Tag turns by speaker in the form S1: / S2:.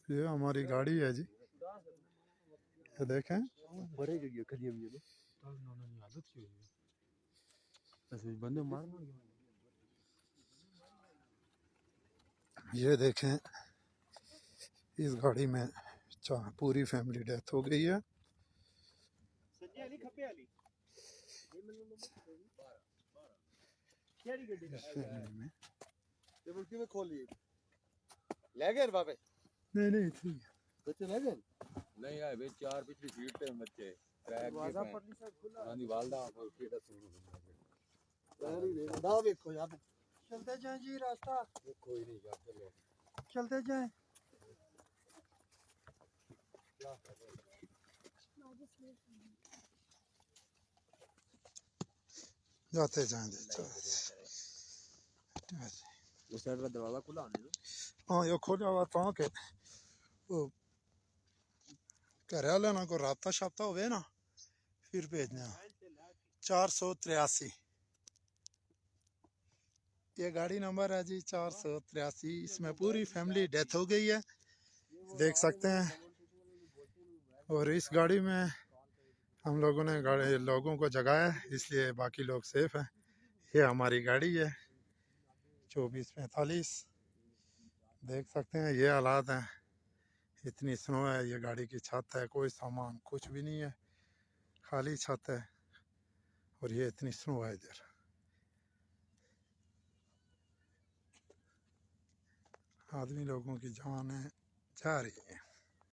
S1: ये हमारी गाड़ी है जी, ये देखें।
S2: बड़े जगह खड़ी हुई है आदत की हुई है ऐसे बंदे मारना।
S1: ये देखें, इस गाड़ी में पूरी फैमिली डेथ हो गई है। नहीं नहीं ठीक है।
S2: बच्चे ले गए नहीं आए वे चार पिछली सीट पे बच्चे ट्रैक दरवाजा पर नहीं सब खुला हां दी वालदा और केड़ा सुन दाव देखो यार चलते जाएं जी रास्ता कोई नहीं यार चलो चलते जाएं
S1: जाते जाएं
S2: उस साइड का दरवाजा खुला है
S1: हाँ ये खोला हुआ था कि वो घर वाले ना को राबता शाबता हुए ना फिर भेजना। 483 ये गाड़ी नंबर है जी 483। इसमें पूरी फैमिली डेथ हो गई है, देख सकते हैं। और इस गाड़ी में हम लोगों ने लोगों को जगाया इसलिए बाकी लोग सेफ हैं। ये हमारी गाड़ी है 2445, देख सकते हैं ये हालात हैं। इतनी स्नो है, ये गाड़ी की छत है, कोई सामान कुछ भी नहीं है, खाली छत है और ये इतनी स्नो है इधर। आदमी लोगों की जान जा रही है।